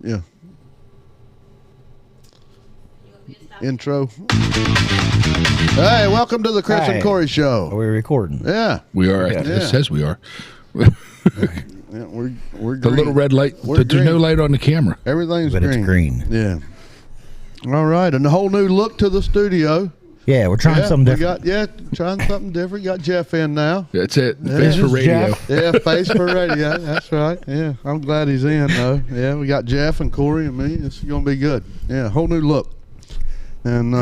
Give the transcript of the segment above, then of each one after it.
Yeah. Intro. Hey, welcome to the Chris and Corey Show. Are we recording? Yeah. We are. Yeah. It says we are. Yeah, we're The green. little red light, We're but there's no green. light on the camera. Everything's But green. it's green. Yeah. All right, and a whole new look to the studio. Yeah, we're trying something different. Trying something different. Got Jeff in now. That's it. Yeah. Face for This is radio. Jeff. Yeah, face for radio. That's right. Yeah, I'm glad he's in though. Yeah, we got Jeff and Corey and me. It's gonna be good. Yeah, whole new look. And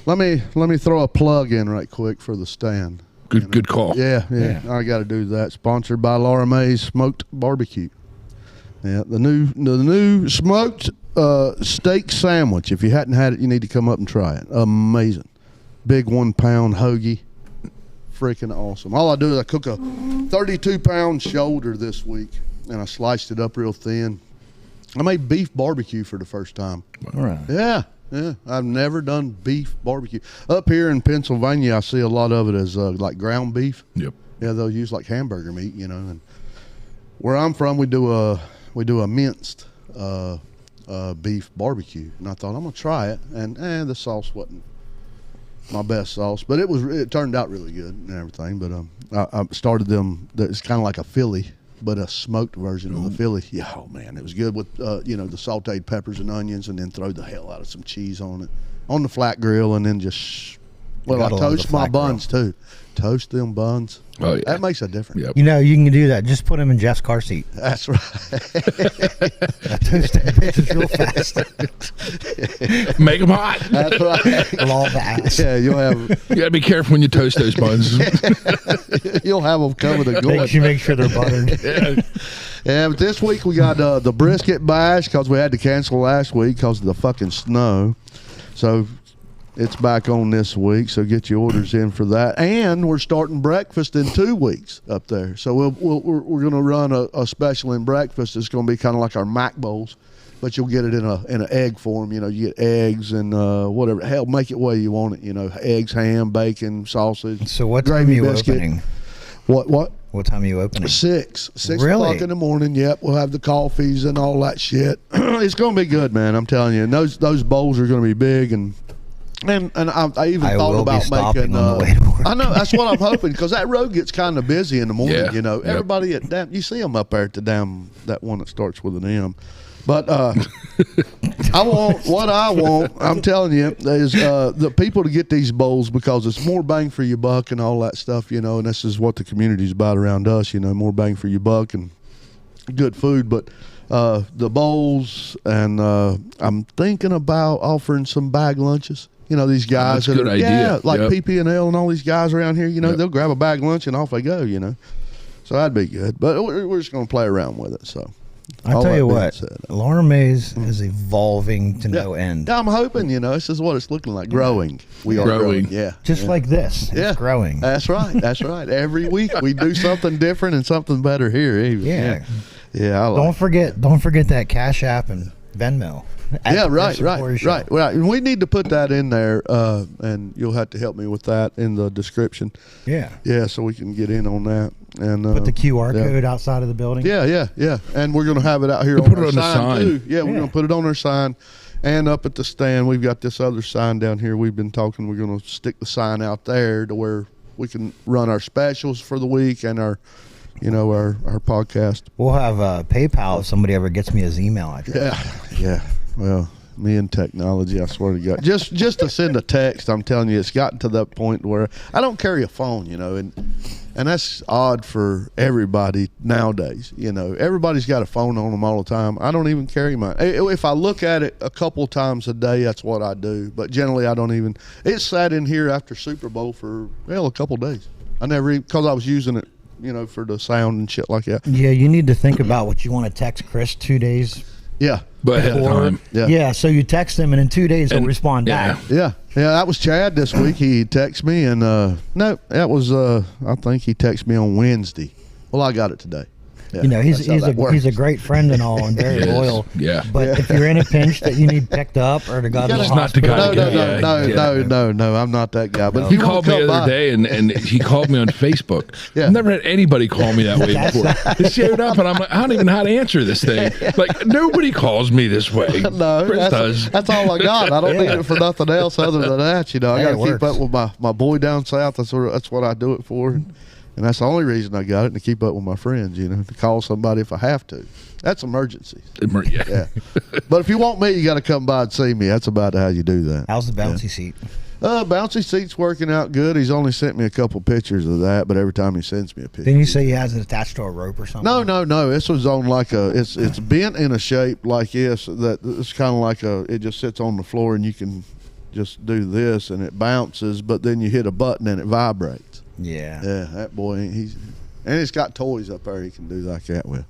let me throw a plug in right quick for the stand. Good call. Yeah. I got to do that. Sponsored by Laura Mae's Smoked Barbecue. Yeah, the new smoked steak sandwich. If you hadn't had it, you need to come up and try it. Amazing. Big 1 pound hoagie. Freaking awesome. All I do is I cook a 32-pound shoulder this week, and I sliced it up real thin. I made beef barbecue for the first time. All right. Yeah. I've never done beef barbecue. Up here in Pennsylvania, I see a lot of it as like ground beef. Yep. Yeah, they'll use like hamburger meat, And where I'm from, we do a minced beef barbecue, and I thought I'm gonna try it, and the sauce wasn't my best sauce, but it turned out really good and everything. But I started them. It's kind of like a Philly, but a smoked version of the Philly. Yeah, oh man, it was good with the sauteed peppers and onions, and then throw the hell out of some cheese on it on the flat grill, and then just I toast my buns too. Toast them buns. Oh yeah, that makes a difference. Yep. You can do that. Just put him in Jeff's car seat. That's right. Toast them bitches real fast. Make them hot. That's right. All the ass. Yeah, you'll have You gotta be careful when you toast those buns. you'll have them covered and going. Make sure they're buttered. Yeah, but this week we got the brisket bash because we had to cancel last week because of the fucking snow. So it's back on this week. So get your orders in for that. And we're starting breakfast in 2 weeks up there. So we're going to run a special in breakfast. It's going to be kind of like our Mac bowls, but you'll get it in an egg form. You get eggs and whatever. Hell, make it way you want it. Eggs, ham, bacon, sausage. So what time are you opening? What? What time are you opening? 6 Really? o'clock in the morning. Yep, we'll have the coffees and all that shit. It's gonna be good, man. I'm telling you. And those bowls are gonna be big, and I even thought about making. On the way to work. I know that's what I'm hoping, because that road gets kind of busy in the morning. Yeah. Yep. Everybody at you see them up there at the that one that starts with an M. But I want, I'm telling you, is the people to get these bowls, because it's more bang for your buck and all that stuff, and this is what the community's about around us, more bang for your buck and good food. But the bowls, and I'm thinking about offering some bag lunches. These guys That's a good idea. Yeah, like Yep. PP&L and all these guys around here, Yep. they'll grab a bag lunch and off they go, So that'd be good. But we're just going to play around with it, so. I'll tell you what, Laura Mae's is evolving to no end. Yeah, I'm hoping, this is what it's looking like. Growing. We are growing. Yeah. Just like this. It's growing. That's right. That's right. Every week we do something different and something better here. Even. Yeah. Yeah. I like Don't forget that Cash App and Venmo. Yeah, right. And we need to put that in there, and you'll have to help me with that in the description. Yeah. Yeah, so we can get in on that. And put the QR code outside of the building. Yeah. And we're going to have it out here We'll on put it our on the sign too. Yeah, we're going to put it on our sign. And up at the stand, we've got this other sign down here. We've been talking. We're going to stick the sign out there to where we can run our specials for the week and our podcast. We'll have PayPal if somebody ever gets me his email address. Yeah. Well, me and technology, I swear to God. Just to send a text, I'm telling you, it's gotten to that point where I don't carry a phone, and that's odd for everybody nowadays. Everybody's got a phone on them all the time. I don't even carry mine. If I look at it a couple times a day, that's what I do. But generally, I don't even. It sat in here after Super Bowl for a couple days. I never even, because I was using it, for the sound and shit like that. Yeah, you need to think about what you want to text Chris 2 days. Yeah. But ahead of time. Yeah. So you text him, and in 2 days he'll respond back. Yeah. That was Chad this week. He texted me, and no, that was I think he texted me on Wednesday. Well, I got it today. You know, he's That's how that he's a works. great friend and all, and very He is. loyal. Yeah. But if you're in a pinch that you need picked up or to go to the He's not the hospital, guy. No, I'm not that guy. But if He you want called to me come the other by, day, and he called me on Facebook. Yeah. I've never had anybody call me that way before. He showed up, and I'm like, I don't even know how to answer this thing. Like, nobody calls me this way. no, Chris does. that's all I got. I don't need it for nothing else other than that. You know, I Hey, got it to keep works. up with my boy down south. That's what I do it for, and that's the only reason I got it, to keep up with my friends. You know, to call somebody if I have to. That's emergencies. Yeah. But if you want me, you got to come by and see me. That's about how you do that. how's the bouncy seat? Bouncy seat's working out good. He's only sent me a couple pictures of that, but every time he sends me a picture. Didn't you say he has it attached to a rope or something? No. This was on like it's bent in a shape like this. That it's kind of like it just sits on the floor, and you can just do this, and it bounces. But then you hit a button, and it vibrates. Yeah. Yeah, that boy, and it's got toys up there he can do like that with.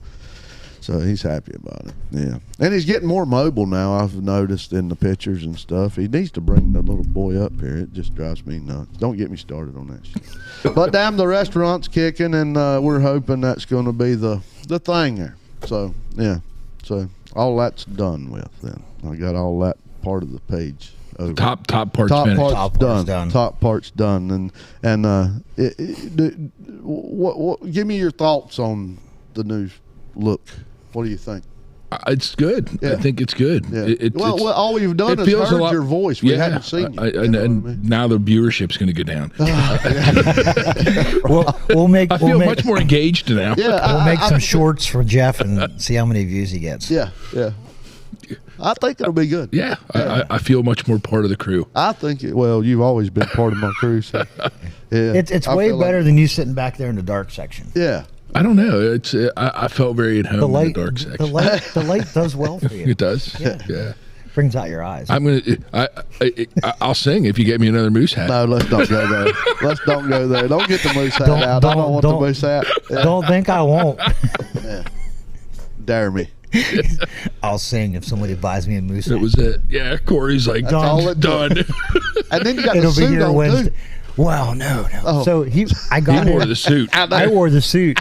So he's happy about it. Yeah, and he's getting more mobile now. I've noticed in the pictures and stuff. He needs to bring the little boy up here. It just drives me nuts. Don't get me started on that shit. But damn, the restaurant's kicking, and we're hoping that's going to be the thing there. So yeah, so all that's done with. Then I got all that part of the page over. Top part's Top finished. part's Top part's done. done. Top part's done. And what? Give me your thoughts on the new look. What do you think? It's good. Yeah. I think it's good. Yeah. It's, All we've done it is feels a heard lot- your voice. We haven't seen you. And You know what I mean? now the viewership's going to go down. We'll make I feel much more engaged now. Yeah, we'll make some shorts for Jeff and see how many views he gets. Yeah. I think it'll be good. Yeah, I feel much more part of the crew. I think well, you've always been part of my crew. So, yeah, It's I way feel like- better than you sitting back there in the dark section. Yeah. I don't know. It's I felt very at home The light, in the dark section. the light does well for you. It does. Yeah. Brings out your eyes. I'm gonna. I'll sing if you get me another moose hat. No, let's not go there. Let's don't go there. Don't get the moose hat out. I don't want the moose hat. Yeah. Don't think I won't. Dare me. I'll sing if somebody buys me a moose. That was it. Yeah, Corey's like all it done. And then you got It'll the be suit here on Wednesday. too. Well, no. Oh. So I He got wore it. the suit. I wore the suit.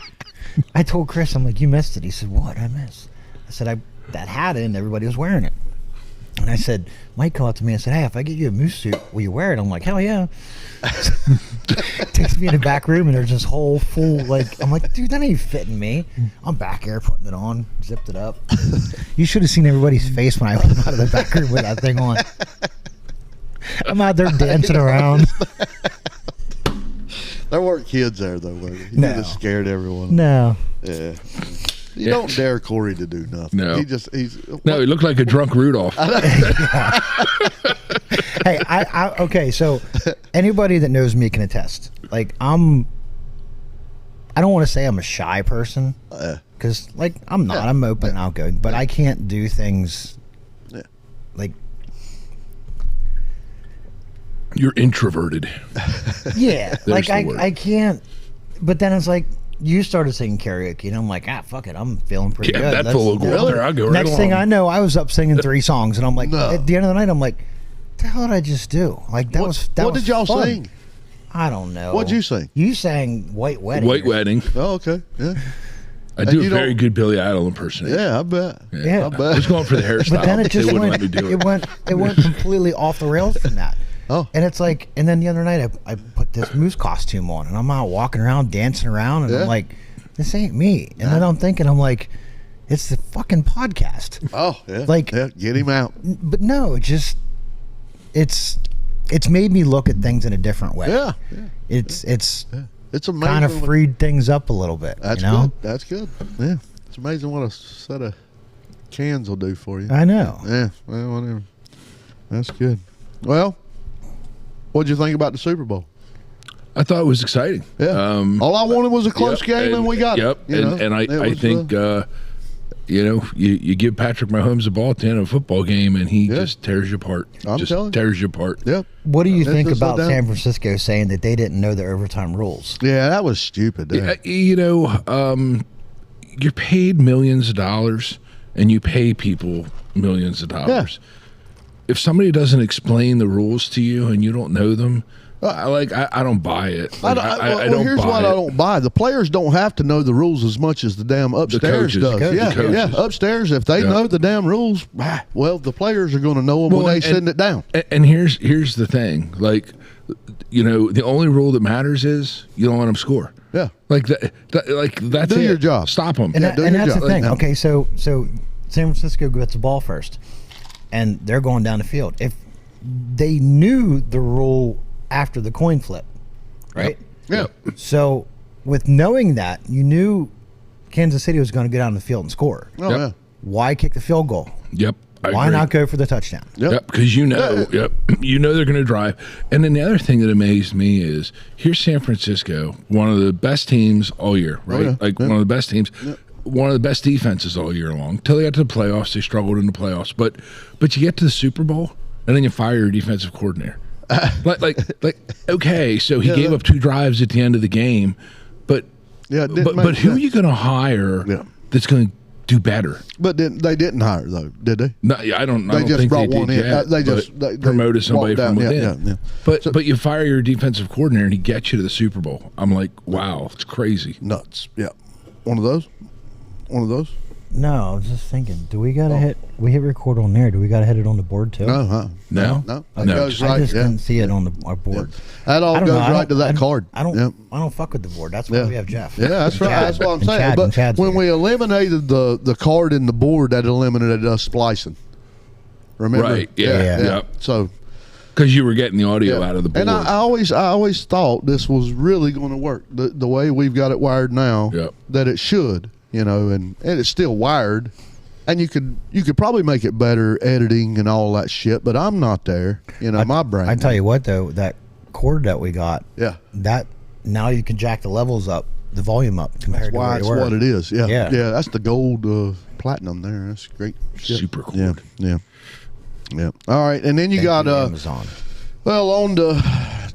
I told Chris, I'm like, you missed it. He said, what? I missed. I said, that hat in, everybody was wearing it. And I said, Mike called to me and said, hey, if I get you a moose suit, will you wear it? I'm like, hell yeah. Takes me in the back room, and there's this whole full, like, I'm like, dude, that ain't fitting me. I'm back here putting it on, zipped it up. You should have seen everybody's face when I went out of the back room with that thing on. I'm out there dancing around. There weren't kids there though, were there? You No. just scared everyone. No. Yeah. You don't dare Corey to do nothing. No. He's No, he looked like a drunk Rudolph. Hey, okay, so anybody that knows me can attest. Like, I don't want to say I'm a shy person, because, like, I'm not. Yeah. I'm open and outgoing, but I can't do things like, You're introverted. yeah, like the word. I can't. But then it's like, you started singing karaoke, and I'm like, fuck it, I'm feeling pretty Yeah, good. that fool will go out there. I'll go right Next thing along. I know, I was up singing 3 songs, and I'm like, No. at the end of the night, I'm like, what the hell did I just do? Like, that was what was did y'all fun. sing? I don't know. What'd you sing? You sang White Wedding. White wedding. Oh, okay. Yeah. I do you a very don't- good Billy Idol impersonation. Yeah, I bet. Yeah. I I bet. was going for the hairstyle. But then it they just wouldn't went, let me do it. it went completely off the rails from that. Oh. And it's like, and then the other night I put this moose costume on, and I'm out walking around, dancing around, and Yeah. I'm like, this ain't me. And then I'm thinking, I'm like, it's the fucking podcast. Oh, yeah. Like- yeah, get him out. But no, it's made me look at things in a different way. Yeah. It's It's amazing. kind of what- freed things up a little bit. That's you know? good. That's good. Yeah. It's amazing what a set of cans will do for you. I know. Yeah. Well, whatever. That's good. Well, what'd you think about the Super Bowl? I thought it was exciting. Yeah. All I wanted was a close Yep, game, and we got yep. it. You know? And I It was, think, you give Patrick Mahomes the ball at the end of a football game, and he Yeah. just tears you apart. I'm just telling you. tears you apart. Yep. What do you That's think just about so dumb. San Francisco saying that they didn't know the overtime rules? Yeah, that was stupid. Yeah. You're paid millions of dollars, and you pay people millions of dollars. If somebody doesn't explain the rules to you and you don't know them, I don't buy it. Like, I well, don't here's buy what it. I don't buy. The players don't have to know the rules as much as the damn upstairs coaches. does. The coaches. Yeah, The coaches. yeah. Upstairs, if they know the damn rules, well, the players are going to know them when they send it down. And here's the thing. Like, the only rule that matters is you don't let them score. Yeah. Like that's Do it. your job. Stop them. And, Yeah, do and your that's job. the thing. Like, Okay, so San Francisco gets the ball first, and they're going down the field. If they knew the rule after the coin flip, right? Yeah. So with knowing that, you knew Kansas City was going to get on the field and score. Oh, Yep. yeah. Why kick the field goal? Yep. I Why agree. not go for the touchdown? Yep. Because they're going to drive. And then the other thing that amazed me is here's San Francisco, one of the best teams all year, right? yeah. Like Yeah. one of the best teams, one of the best defenses all year long. Till they got to the playoffs, they struggled in the playoffs. But you get to the Super Bowl, and then you fire your defensive coordinator. like okay, so he gave up 2 drives at the end of the game, but Yeah, it didn't but make who are sense. you going to hire Yeah. that's going to do better? But they didn't hire, though, did they? No, I don't They just think brought they one did in. yet, They but just they promoted somebody walked from down. within. Yeah. But you fire your defensive coordinator and he gets you to the Super Bowl. I'm like, wow, it's crazy. Nuts. Yeah. One of those? No, I was just thinking. Do we got to hit? We hit record on there. Do we got to hit it on the board too? No, huh? No? No. It No. goes I right. just Yeah. couldn't see it on our board. That all I don't goes know. I right don't- to that I don't- card. I don't. Yeah. I don't fuck with the board. That's why Yeah. we have Jeff. Yeah, that's right. Chad. That's what I'm And saying. Chad- and But Chad's when here. we eliminated the card in the board, that eliminated us splicing. Remember? Right, yeah. So Because you were getting the audio out of the board. And I always thought this was really going to work the way we've got it wired now. Yep. That it should, and it's still wired, and you could probably make it better editing and all that shit. But I'm not there. My brain. I tell you what, though, that cord that we got, Yeah. that now you can jack the levels up, the volume up compared to Why where it's you were. what it is. Yeah. Yeah. Yeah. That's the gold platinum there. That's great. Shit. Super cool. Yeah. Yeah. Yeah. All right, and then you Thank got you, Amazon. Well, on to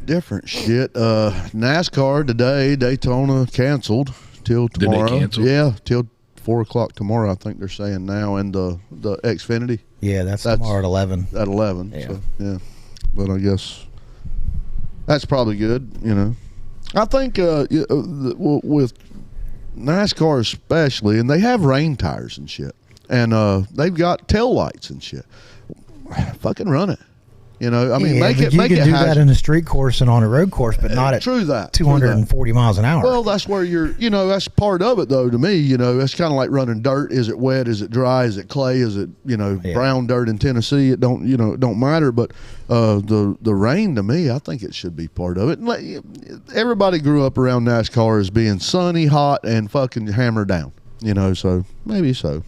different shit. NASCAR today, Daytona canceled till Did they tomorrow. cancel? Yeah, till 4:00 tomorrow. I think they're saying now, and the Xfinity Yeah, that's That's- tomorrow at 11. at 11. Yeah. So, yeah. But I guess that's probably good. I think with NASCAR especially, and they have rain tires and shit, and they've got tail lights and shit. Fucking run it. I mean, Yeah, make but it you make can it do that hazard- in a street course and on a road course, but not at True that. 240 miles an hour. Well, that's where that's part of it, though, to me. That's kind of like running dirt. Is it wet? Is it dry? Is it clay? Is it, brown dirt in Tennessee? It don't, it don't matter. But the rain, to me, I think it should be part of it. And everybody grew up around NASCAR as being sunny, hot, and fucking hammer down. So maybe so,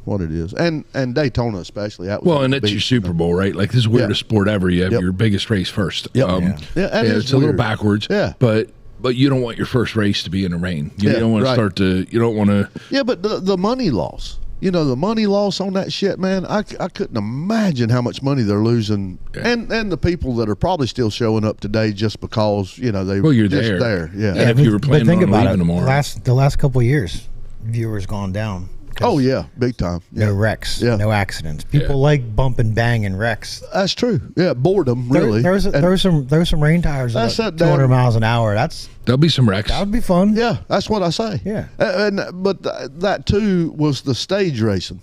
what it is. And Daytona especially. That was Well, and a it's big- your Super Bowl, right? Like, this is the weirdest sport ever. You have Yep. your biggest race first. Yep. Yeah, that is it's a little weird. backwards. Yeah. But you don't want your first race to be in the rain. You Yeah, don't want right. to you don't want to. Yeah, but the money loss. The money loss on that shit, man. I couldn't imagine how much money they're losing, Yeah. and the people that are probably still showing up today just because they Well, you're just there. Yeah. Yeah. if you were planning think on about leaving it, tomorrow. the last couple of years, viewers gone down. 'Cause Oh yeah, big time. No Yeah, wrecks, Yeah. no accidents. People like bump and bang and wrecks. that's true. Yeah, boredom really. There's And- some rain tires That's at that 200 damn- miles an hour. There'll be some wrecks. That would be fun. Yeah, that's what I say. Yeah. But that too was the stage racing.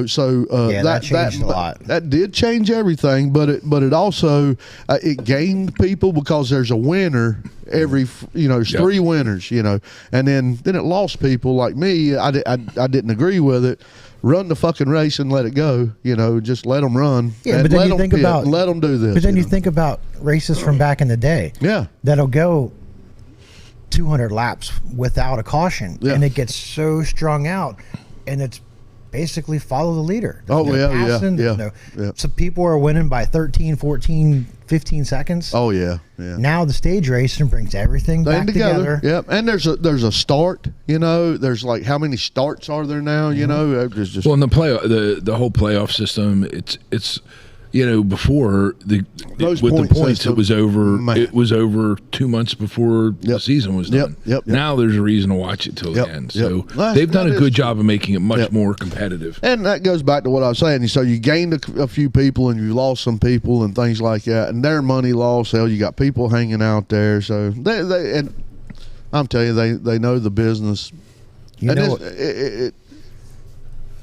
So Yeah, that changed a lot. That did change everything, but it also it gained people because there's a winner every there's Yep. 3 winners, and then it lost people like me. I didn't agree with it. Run the fucking race and let it go. Just let them run. Yeah, and but then let you 'em think pit about- and let them do this. But then you think about races from back in the day. Yeah. That'll go 200 laps without a caution, Yeah. and it gets so strung out, and it's basically follow the leader. There's Oh, no yeah, passing, yeah, there's yeah, yeah. So people are winning by 13, 14, 15 seconds. Oh yeah, yeah. Now the stage racing brings everything They back together. Yep, and there's a start. There's like how many starts are there now? It's just Well, in the whole playoff system, it's before Those with point the points, system, it was over. man. It was over 2 months before the season was done. Yep. Now there's a reason to watch it till the end. So they've done a good job of making it much more competitive. And that goes back to what I was saying. So you gained a few people and you lost some people and things like that, and their money lost. Hell, you got people hanging out there. So they and I'm telling you, they know the business. It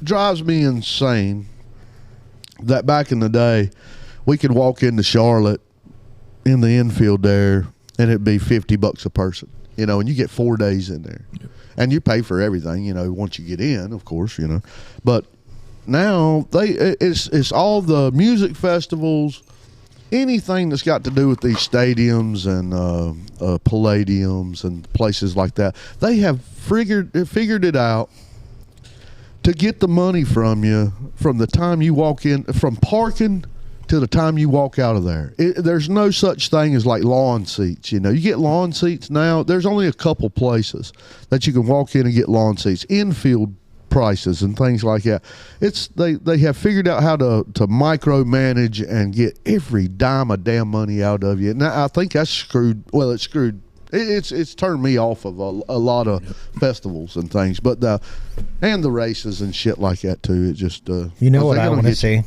drives me insane that back in the day, we could walk into Charlotte in the infield there, and it'd be $50 a person, and you get 4 days in there, and you pay for everything, once you get in, of course, But now it's all the music festivals, anything that's got to do with these stadiums and palladiums and places like that. They have figured it out to get the money from you from the time you walk in, from parking to the time you walk out of there. There's no such thing as like lawn seats. You get lawn seats now. There's only a couple places that you can walk in and get lawn seats, infield prices and things like that. They have figured out how to micromanage and get every dime of damn money out of you. Now I think that's screwed. Well, it's screwed. It's turned me off of a lot of festivals and things, but the races and shit like that too. It just what I want to see.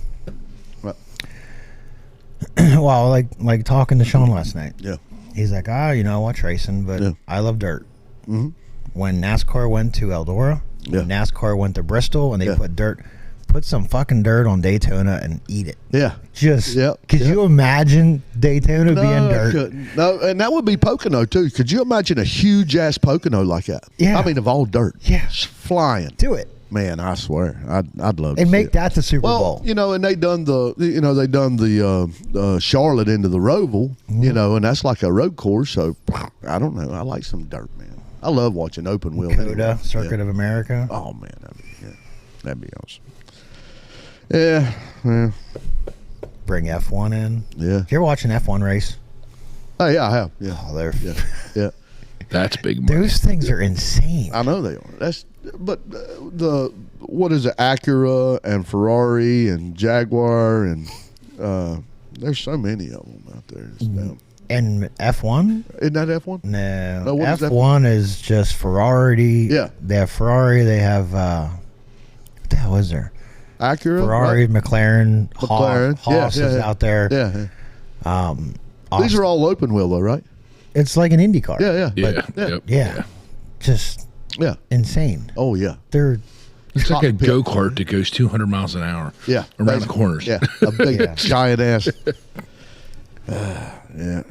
What? Well, like talking to Sean last night. Yeah, he's like, I watch racing, but I love dirt. Mm-hmm. When NASCAR went to Eldora, when NASCAR went to Bristol, and they put some fucking dirt on Daytona and eat it. Yeah. Could you imagine Daytona being dirt? I couldn't. No, and that would be Pocono too. Could you imagine a huge ass Pocono like that? Yeah. I mean, of all dirt. Yeah. Just flying. Do it. Man, I swear, I'd love to. And see make it. that the Super Bowl. And they done the Charlotte into the Roval, and that's like a road course. So I don't know. I like some dirt, man. I love watching open wheel. Coda, Circuit of America. Oh man, that'd be awesome. Yeah. Bring F1 in. Yeah. You ever watch an F1 race? Oh yeah, I have. Yeah. Oh, they're Yeah. That's big money. those things are insane. I know they are. But what is it? Acura and Ferrari and Jaguar and there's so many of them out there. It's dumb. And F1? Isn't that F1? No. what is F1 is just Ferrari. Yeah. They have Ferrari. They have what the hell is there? Acura, Ferrari, right? McLaren, McLaren. Haas is out there. Yeah. These Austin. are all open wheel though, right? It's like an Indy car. Yeah. Yeah. Just Yeah. insane. Oh yeah. They're It's like a Cockpit. go-kart that goes 200 miles an hour. Yeah. Around the corners. Yeah. A big Yeah. giant ass. Yeah.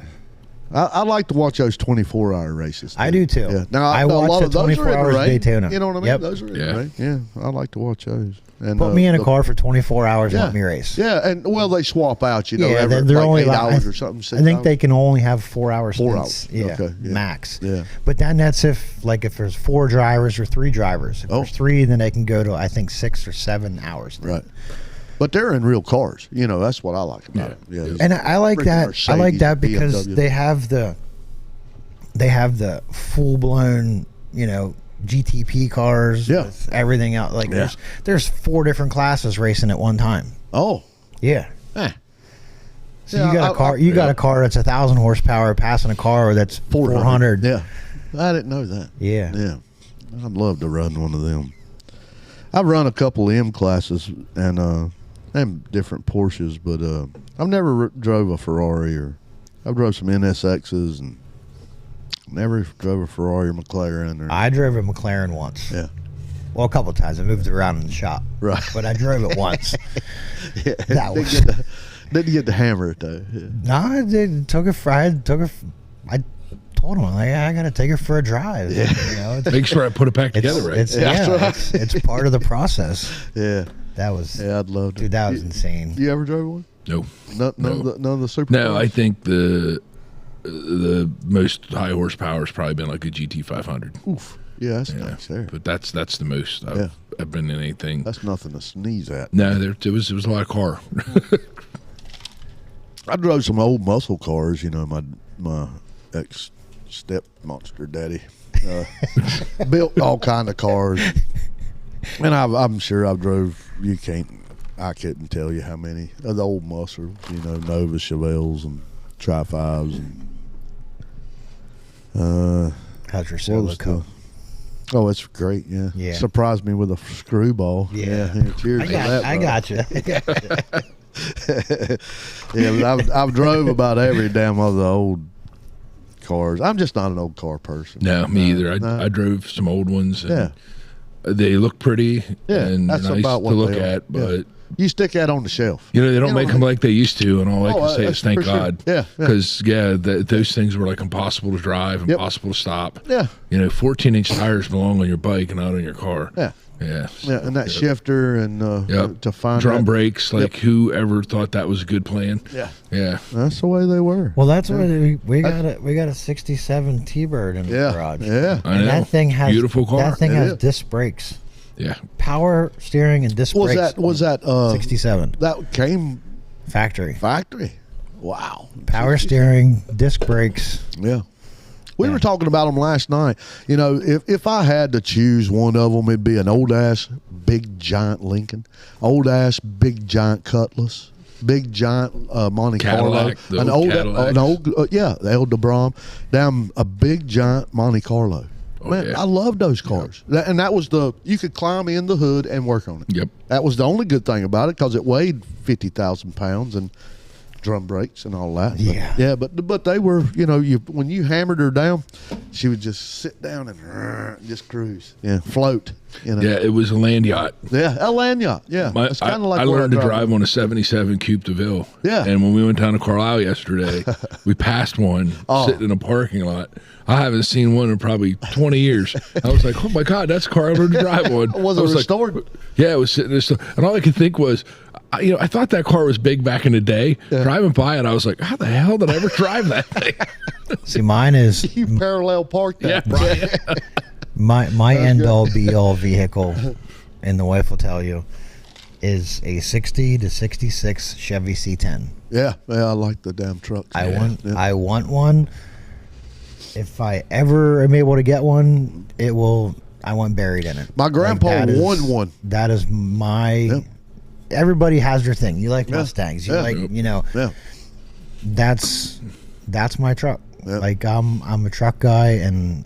I like to watch those 24-hour races. I do too. Yeah. Now I a watch lot the of those 24 are in the hours rain. Daytona. You know what I mean? Yep. Those are in Yeah. the rain. Yeah. I like to watch those. And put me in a the- car for 24 hours and Yeah. let me race. Yeah, and they swap out. Yeah, every, they're like only 8 like, hours or something. 6 I think hours. they can only have 4 hours. 4 stints. hours. Yeah, Okay, yeah. max. Yeah. But then that's if there's 4 drivers or 3 drivers. If there's 3, then they can go to I think 6 or 7 hours. Right. But they're in real cars. That's what I like about it. Yeah. And I like Freaking that. I like Mercedes, that because BMW. they have the full blown GTP cars. Yeah. With everything out. Like there's 4 different classes racing at one time. Oh. Yeah. Eh. So Yeah, you got a car. You got a car that's 1,000 horsepower passing a car that's 400. Yeah. I didn't know that. Yeah. Yeah. I'd love to run one of them. I've run a couple M classes and different Porsches, but I've never drove a Ferrari or I've drove some NSXs and never drove a Ferrari or McLaren. I drove a McLaren once. Yeah. Well, a couple of times. I moved it around in the shop. Right. But I drove it once. Yeah. That was- Didn't get to hammer it though. Yeah. No, I did. I told him, I got to take her for a drive. Yeah. It's, Make sure I put it back together right. It's, Yeah, that's right. it's part of the process. Yeah. That was, Yeah, I'd love to. dude, that was insane. You ever drove one? No. None of the super. No, I think the most high horsepower has probably been like a GT 500. Oof. Yeah, that's Yeah. nice there. But that's the most I've been in anything. That's nothing to sneeze at. No, it was a lot of car. I drove some old muscle cars. My ex step monster daddy built all kind of cars, and I'm sure I've drove. You can't I couldn't tell you how many of the old muscles, Nova Chevelles and Tri-5s. And, How's your what solo was cup? oh, it's great, yeah. Yeah. Surprised me with a screwball. Yeah. Here, cheers to that, I bro. got you. Yeah, but I've drove about every damn other old cars. I'm just not an old car person. No, me either. No. I drove some old ones. And Yeah. they look pretty Yeah, and that's nice about to what look they are. at, but You stick that on the shelf. they don't You make know, them like they used to, and all I Oh, can say that's is thank for sure. God. Yeah, yeah. Because those things were like impossible to drive, Yep. impossible to stop. Yeah. 14-inch tires belong on your bike and not on your car. Yeah. Yeah. Yeah, and that shifter and Yep. to find drum that, brakes, like whoever thought that was a good plan? Yeah. Yeah. That's the way they were. Well, that's what we got a '67 T-Bird in the Yeah. garage. Yeah. I And know. that thing has Beautiful car. That thing It has is. disc brakes, Yeah. power steering, and disc Was brakes. that 67 that came factory? factory? Wow. Power steering, disc brakes. Yeah. We Yeah. were talking about them last night. If I had to choose one of them, it'd be an old ass big giant Lincoln, old ass big giant Cutlass, big giant Monte Cadillac, the Carlo, old Cadillacs. the old DeBrom, down a big giant Monte Carlo. Oh, Man, yeah. I love those cars. And that was you could climb in the hood and work on it. Yep. That was the only good thing about it because it weighed 50,000 pounds and drum brakes and all that. But, Yeah. yeah, but they were, when you hammered her down, she would just sit down and just cruise. Yeah, float. Yeah, it was a land yacht. Yeah, a land yacht. Yeah, it's I kind of like I what learned to drive. drive on a 77 Coupe de Ville. Yeah. And when we went down to Carlisle yesterday, we passed one Oh. sitting in a parking lot. I haven't seen one in probably 20 years. I was like, oh my God, that's a car I learned to drive on. Was I it like, restored? yeah, it was sitting there. And all I could think was, I thought that car was big back in the day. Yeah. Driving by it, I was like, how the hell did I ever drive that thing? See, mine is You parallel parked Yeah, that. Brian. my end all be all vehicle, and the wife will tell you, is a 60 to 66 Chevy C10. Yeah, I like the damn truck. I Yeah. I want one. If I ever am able to get one, I want buried in it. My grandpa that is- won one. That is my. Yep. Everybody has their thing. You like Yeah. Mustangs. You Yeah. like Yeah. That's my truck. Yep. Like I'm a truck guy, and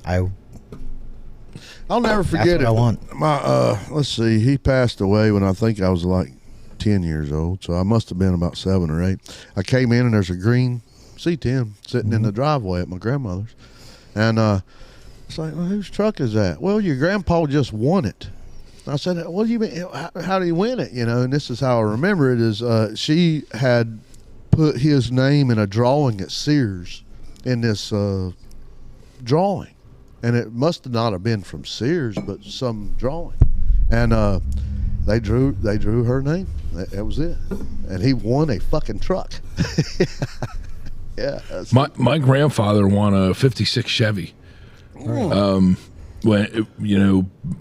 I'll never forget what it. I want. My let's see, he passed away when I think I was like 10 years old, so I must have been about 7 or 8. I came in and there's a green C10 sitting in the driveway at my grandmother's, and it's like, well, whose truck is that? Well, your grandpa just won it. I said, what do you mean? How did he win it? And this is how I remember it is she had put his name in a drawing at Sears in this drawing. And it must not have been from Sears, but some drawing. And they drew her name. That was it. And he won a fucking truck. Yeah. My grandfather won a 56 Chevy. When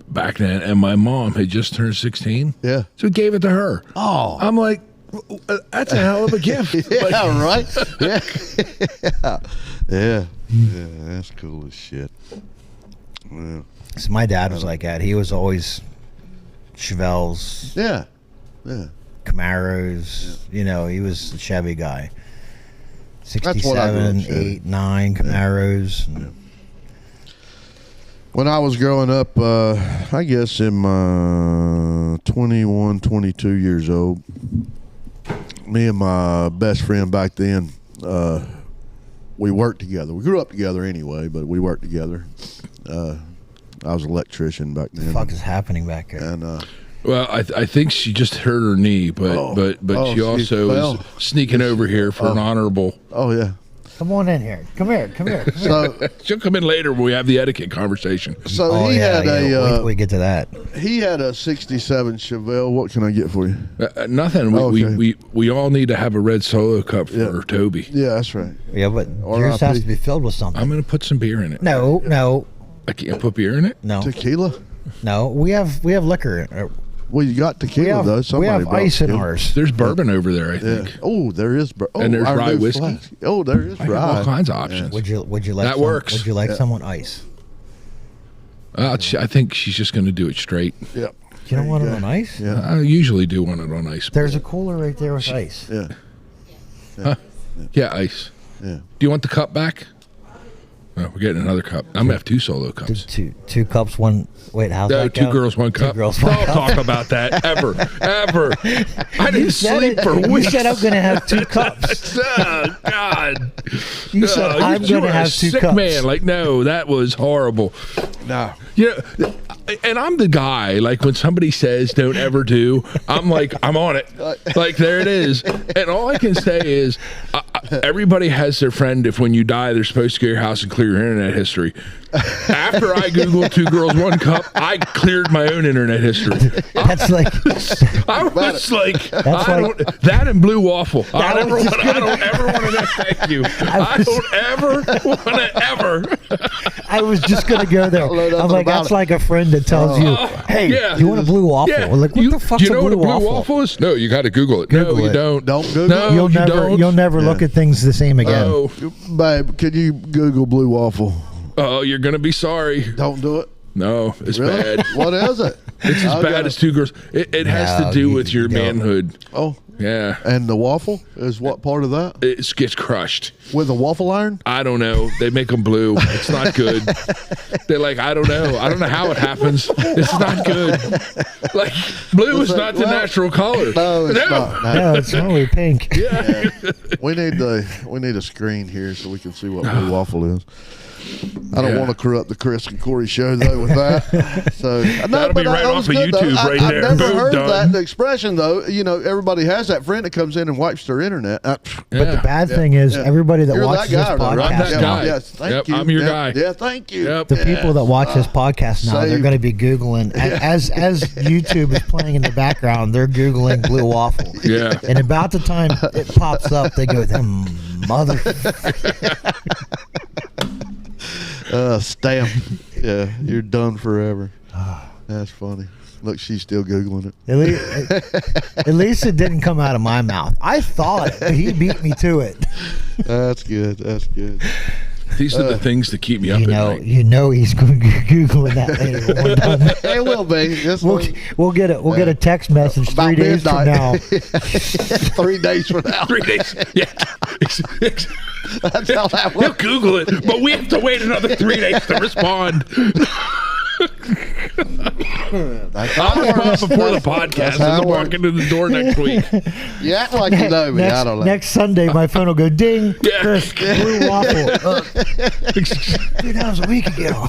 back then, and my mom had just turned 16. Yeah. So he gave it to her. Oh. I'm like, that's a hell of a gift. Yeah, Like, right? Yeah. Yeah. Yeah, that's cool as shit. Yeah. So my dad was like that. He was always Chevelles, Yeah. Yeah. Camaros. He was a Chevy guy. That's what I grew up 67, Chevy. 8, 9 Camaros. When I was growing up, I guess in my 21, 22 years old, me and my best friend back then, we worked together. We grew up together anyway, but we worked together. I was an electrician back then. The fuck is happening back there? And well, I think she just hurt her knee, but Oh, she she also fell. is sneaking over here for an honorable. oh yeah. Come on in here. Come here. So She'll come in later when we have the etiquette conversation. so he had Wait till a we get to that. he had a '67 Chevelle. What can I get for you? Nothing. Okay. We all need to have a red Solo cup for Yeah. Toby. Yeah, that's right. Yeah, but yours R.I.P. has to be filled with something. I'm going to put some beer in it. No. I can't put beer in it? Tequila. No. We have liquor. Well, you got We tequila though. have, Somebody brought ice in tequila. ours. There's bourbon over there, I Yeah. think. Oh, there is. And there's our rye new whiskey. flask. Oh, there is I have rye. all kinds of options. Would you like That works. Would you like someone ice? I think she's just going to do it straight. Yep. You don't want it on ice? Yeah. I usually do want it on ice. There's a cooler right there with ice. Yeah. Yeah, ice. Yeah. Do you want the cup back? Oh, we're getting another cup. I'm gonna have 2 solo cups. Two cups, one. Wait, how's No, that 2 go? girls, 1 cup. 2 girls, 1 Don't cup. talk about that ever. I didn't sleep for You weeks. said I'm going to have 2 cups. Oh, God. You said I'm you going were to a have 2 sick cups. man. Like, no, that was horrible. No. You know, and I'm the guy, like, when somebody says don't ever do, I'm like, I'm on it. Like, there it is. And all I can say is everybody has their friend if when you die, they're supposed to go to your house and clear your internet history. After I Googled 2 girls, 1 cup, I cleared my own internet history. That's like I was like, That's I like- don't, that and blue waffle. I I don't was ever want to thank you. I don't ever want to ever. I was just going to go there. know nothing I'm like, about that's it. like a friend that tells you, "Hey, yeah. you want a blue waffle?" Yeah. We're like, what the fuck's do you know a blue what a blue waffle? waffle is? No, you got to Google it. Google no, you it. don't. Don't Google no, it. You'll you never, don't. you'll never look at things the same again. Oh, Babe, can you Google blue waffle? oh, you're gonna be sorry. Don't do it. No, it's Really? bad. What is it? It's as bad as 2 girls. It has to No, do you with your don't. manhood. Oh, Yeah, and the waffle is what part of that? it gets crushed. With a waffle iron? I don't know. They make them blue. It's not good. They're like, I don't know. I don't know how it happens. It's not good. Like, blue is It's not like, the well, natural color. No, it's not. No. No, it's only pink. Yeah. We need a screen here so we can see what blue waffle is. I don't Yeah. want to corrupt the Chris and Corey show though with that. So That'll be right off of YouTube right there. I've never Boom, heard done. that the expression though. You know, everybody has that friend that comes in and wipes their internet. But the bad thing is, Yeah. everybody that You're watches that guy, this though, right? podcast I'm that now, guy. Yes, thank Yep, you. I'm your Yeah, guy. Yeah, thank you. Yep. the people that watch this podcast now, they're save. going to be Googling, as YouTube is playing in the background, they're Googling blue waffle. Yeah. And about the time it pops up, they go, them mother. Stamp. Yeah, you're done forever. That's funny. Look, she's still Googling it. At least it didn't come out of my mouth. I thought it, but he beat me to it. That's good. That's good. These are the things that keep me up at night. You know he's going to be Googling that later when we're done. It will be. This We'll get a text message about 3 days from now. midnight. 3 days from now. 3 days. Yeah. That's how that He'll works. Google it, but we have to wait another 3 days to respond. That's how I'll it respond works. before the That's podcast how as it I walk works. into the door next week. You act like you know me. I don't know. Next Sunday, my phone will go ding. Yeah. Chris, blue waffle. Dude, that was a week ago.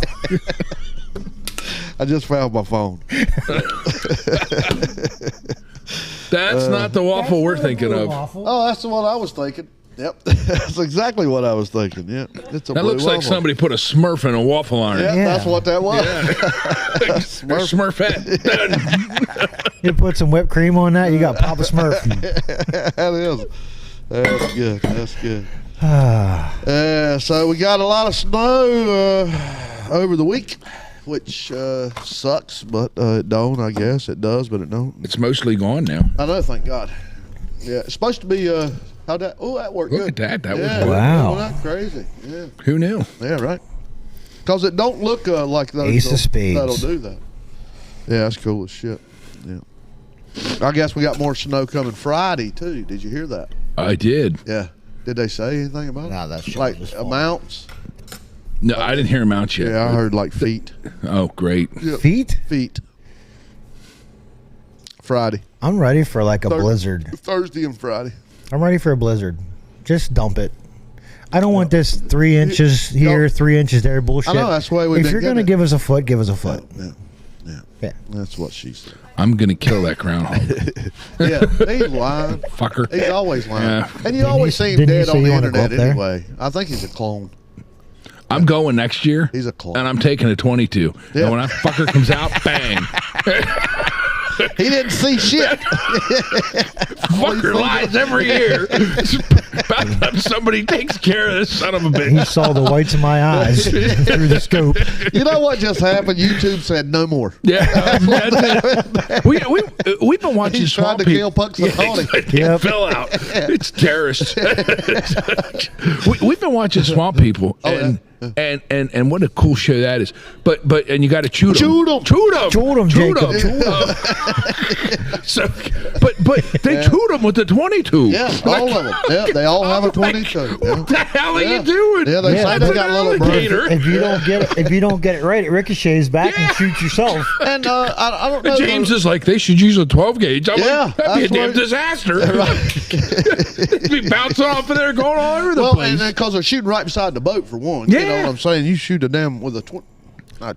I just found my phone. That's not the waffle we're thinking of. Oh, that's the one I was thinking. Yep, that's exactly what I was thinking. Yeah, it's a That blue looks like waffle. somebody put a Smurf in a waffle iron. Yeah, Yeah. that's what that was. Smurfette. Done. You put some whipped cream on that, you got Papa Smurf. That is. That's good. That's good. So we got a lot of snow over the week, which sucks, but it don't. I guess it does, but it don't. It's mostly gone now. I know. Thank God. Yeah, it's supposed to be. How'd that? Oh, that worked Look good. at that. That was Yeah, good. Wow. Wasn't that crazy? Yeah. Who knew? Yeah, right. Because it don't look like those. Ace of spades. That'll do that. Yeah, that's cool as shit. Yeah. I guess we got more snow coming Friday too. Did you hear that? I did. Yeah. Did they say anything about it? No, that shit like was falling. amounts. No, I didn't hear him out yet. Yeah, I heard like feet. Oh, great. Yep. Feet? Feet. Friday, I'm ready for like a blizzard. Thursday, and Friday. I'm ready for a blizzard. Just dump it. I don't want this 3 inches here, 3 inches there bullshit. I know, that's why we If didn't you're get going to it. give us a foot, give us a foot. Yeah. That's what she said. I'm going to kill that groundhog. Yeah, he's lying. Fucker. He's always lying. Yeah. And you Didn't always he- see him didn't he dead say on the you wanna go internet up there? anyway. I think he's a clone. I'm going next year. He's a clone. And I'm taking a 22. Yeah. And when that fucker comes out, bang. He didn't see shit. Fucker lies every year. About time somebody takes care of this son of a He bitch. saw the whites of my eyes through the scope. You know what just happened? YouTube said no more. Yeah. That's it. We've been watching He's trying Swamp to People. kill Punxsutawney. Yep. Fill out. It's terrorists. We've been watching Swamp People, and and what a cool show that is. But and you got to chew them. Chewed 'em. Chewed 'em, Jacob. Chewed 'em. So, but they chewed them with the 22. Yeah, all of them. Yeah, they all have a 22. What the hell are Yeah. you doing? Yeah, they say they got little alligator. birds. If you don't get it right, it ricochets back and shoots yourself. And I don't know. James is like, they should use a 12 gauge. I'm Yeah, like, that'd be a that's damn what- disaster. Be bouncing off of there, going all over the Well, place. and because they're shooting right beside the boat for one. You know Yeah. what I'm saying? You shoot a damn with a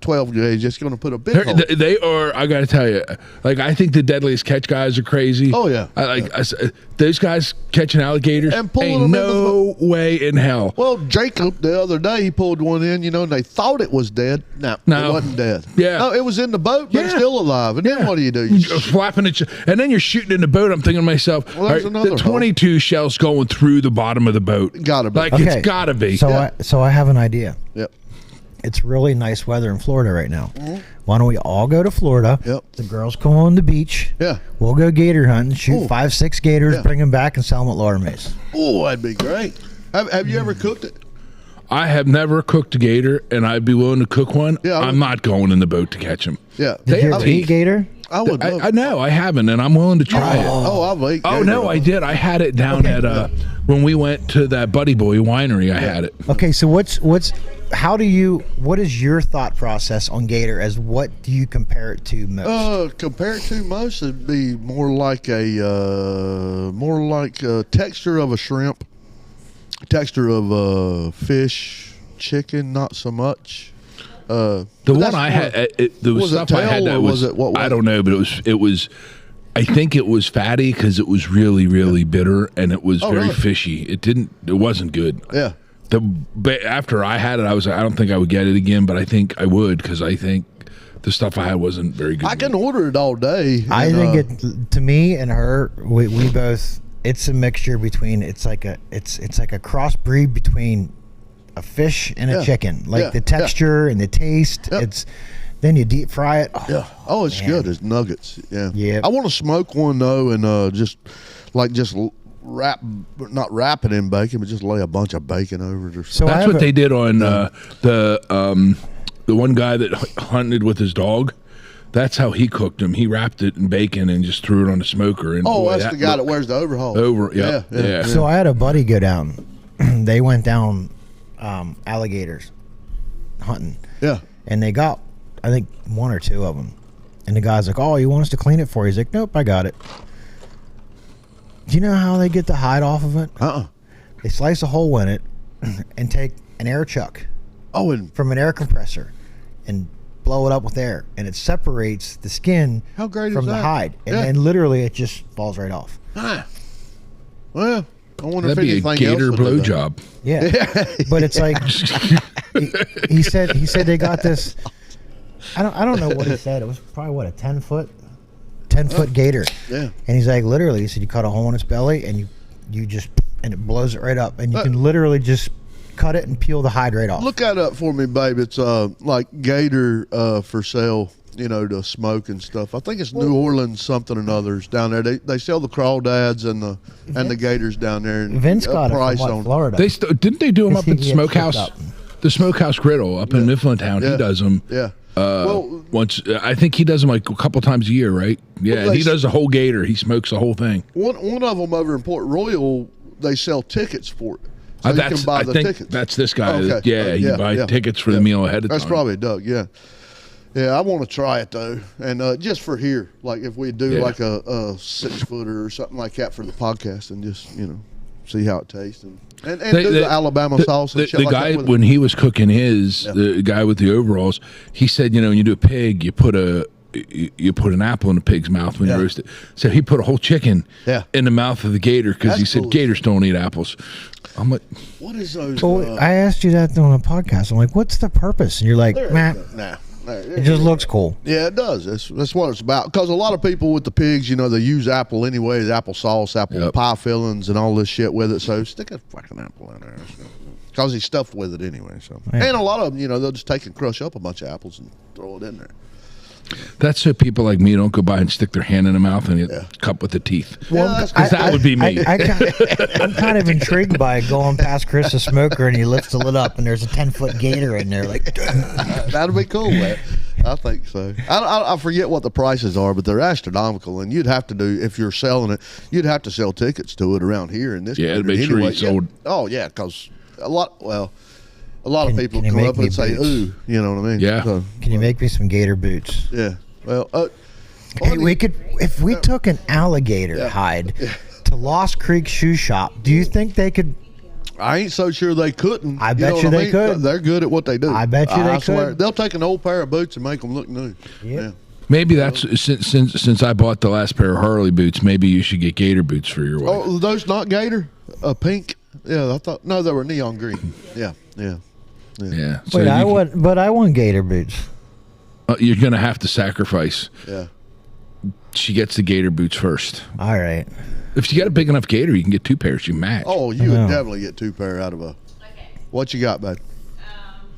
12 gauge, it's going to put a big hole. They are. I got to tell you, like I think the deadliest catch guys are crazy. Oh, yeah. Those guys catching alligators. And pulling ain't them in no way in hell. Well, Jacob, the other day, he pulled one in, and they thought it was dead. No, No. it wasn't dead. Yeah. No, it was in the boat, but Yeah. still alive. And then what do? You're flapping it, and then you're shooting in the boat. I'm thinking to myself, Well, there's all right, another the hole. 22 shell's going through the bottom of the boat. Gotta be. Like Okay. it's gotta be. So I have an idea. Yep. It's really nice weather in Florida right now. Why don't we all go to Florida? Yep. The girls come on the beach. Yeah. We'll go gator hunting, shoot Ooh. 5-6 gators, Yeah. bring them back, and sell them at Laura Mace. Oh, that'd be great. Have you ever cooked it? I have never cooked a gator, and I'd be willing to cook one. Yeah, I'm not going in the boat to catch them. Yeah. Did you have ever eat teeth. gator? I would love I know I haven't, and I'm willing to try it. Oh, I've ate Oh gator. no, I did. I had it down at when we went to that Buddy Boy winery. I had it. Okay, so what is your thought process on gator? As what do you compare it to most? Compared to most, it'd be more like a texture of a shrimp, texture of a fish, chicken, not so much. The one I had, the was it stuff I had tail that or was, was it- what was I it? don't know, but it was. I think it was fatty because it was really, really bitter and it was very really? fishy. It wasn't good. Yeah. After I had it, I was like, I don't think I would get it again, but I think I would because I think the stuff I had wasn't very good. I can order it all day. I and, think it to me and her, we both. It's a mixture between. It's like a crossbreed between a fish and a Yeah. chicken. Like Yeah. the texture and the taste. Yep. It's then you deep fry it. Oh, Yeah. Oh, it's man. good. It's nuggets. Yeah. Yep. I want to smoke one though, and just not wrap it in bacon, but just lay a bunch of bacon over it or So something. I That's have what a- they did on the one guy that hunted with his dog. That's how he cooked them. He wrapped it in bacon and just threw it on the smoker. And Oh, boy, that's the guy that looked wears the overhaul. yeah. So I had a buddy go down. They went down alligators hunting, Yeah. and they got, I think, 1 or 2 of them. And the guy's like, "Oh, you want us to clean it for you?" He's like, "Nope, I got it." Do you know how they get the hide off of it? They slice a hole in it and take an air chuck Oh, and from an air compressor and blow it up with air, and it separates the skin How great is from the that? hide, and Yeah. then literally it just falls right off. well, I wonder That'd if be a anything gator else will do that. blowjob. Yeah, but it's like he said they got this. I don't know what he said. It was probably what, a 10-foot gator. Yeah. And he's like, literally, he said you cut a hole in its belly and you just, and it blows it right up, and you can literally just cut it and peel the hide right off. Look that up for me, babe. It's like gator for sale, to smoke and stuff. I think it's New Orleans something and others down there. They sell the crawdads and the gators down there. And Vince got it from what, Florida. Didn't they do them up He at the gets smokehouse? hooked up. The Smokehouse Griddle up in Mifflintown. Yeah. He does them. Yeah. Well, Once I think he does them like a couple times a year, right? Yeah, Well, and he they- does the whole gator. He smokes the whole thing. one of them over in Port Royal, they sell tickets for it. So you can buy I the think tickets. that's this guy. Okay. Yeah, you buy yeah. tickets for Yeah. the meal ahead of That's time. probably Doug. Yeah. Yeah, I want to try it though, and just for here, like if we do Yeah. like a 6-footer or something like that for the podcast, and just see how it tastes, and do the Alabama sauce and shit The like guy that with it. when he was cooking his, the guy with the overalls, he said, when you do a pig, you put an apple in the pig's mouth when Yeah. you roast it. So he put a whole chicken Yeah. in the mouth of the gator because That's he said cool. gators don't eat apples. I'm like, What is those? Well, I asked you that on a podcast. I'm like, what's the purpose? And you're like, man, nah. it just looks cool. Yeah, it does. That's what it's about. Because a lot of people with the pigs, they use apple anyways, apple sauce, apple Yep. pie fillings, and all this shit with it. So stick a fucking apple in there. Because he's stuffed with it anyway. So Yeah. and a lot of them, they'll just take and crush up a bunch of apples and throw it in there. That's so people like me don't go by and stick their hand in the mouth and get cut with the teeth. Well, Because that would be me. I'm kind of intrigued by going past Chris the smoker, and he lifts the lid up, and there's a 10-foot gator in there. Like, that'd be cool, man. I think so. I forget what the prices are, but they're astronomical. And you'd have to do, if you're selling it, you'd have to sell tickets to it around here in this. Yeah, to country make sure anyway. you sold. Oh yeah, because a lot of people can you come make up me and say, boots? "Ooh," you know what I mean? Yeah. So, can you make me some gator boots? yeah. Well, Hey, we could, if we took an alligator hide to Lost Creek Shoe Shop. Do you think they could? I ain't so sure they couldn't. I bet know you what they could. They're good at what they do. I bet you they swear. could. They'll take an old pair of boots and make them look new. Yeah. Maybe that's since I bought the last pair of Harley boots. Maybe you should get gator boots for your wife. Oh, those not gator? Pink? Yeah, I thought. No, they were neon green. Yeah. Yeah. So Wait, I want gator boots. you're gonna have to sacrifice. Yeah. She gets the gator boots first. All right. If you got a big enough gator, you can get two pairs. You match. Oh, you would know. definitely get two pair out of a. Okay. What you got, bud?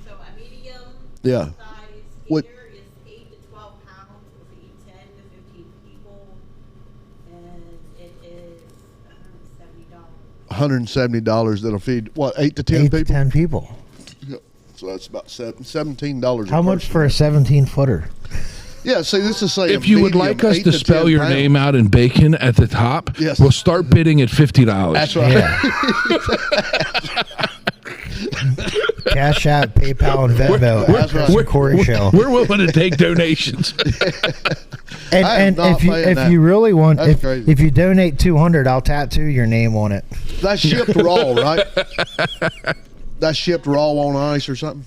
So a medium Yeah. size What- gator is 8 to 12 pounds. It'll feed 10 to 15 people, and it is $170. $170 that'll feed what 8 to 10 8 people. to 10 people. So that's about $17. How much for a 17-footer? Yeah. See, this is saying. If you would medium, like us 8 to spell 10 your pounds. name out in bacon at the top, Yes. we'll start bidding at $50. That's right. Yeah. Cash App, PayPal, and Venmo. That's right. We're Corey Show. We're willing to take donations. And, I am and not paying if that. you really want, That's crazy. if you donate $200, I'll tattoo your name on it. That's shipped raw, right? That's shipped raw on ice or something.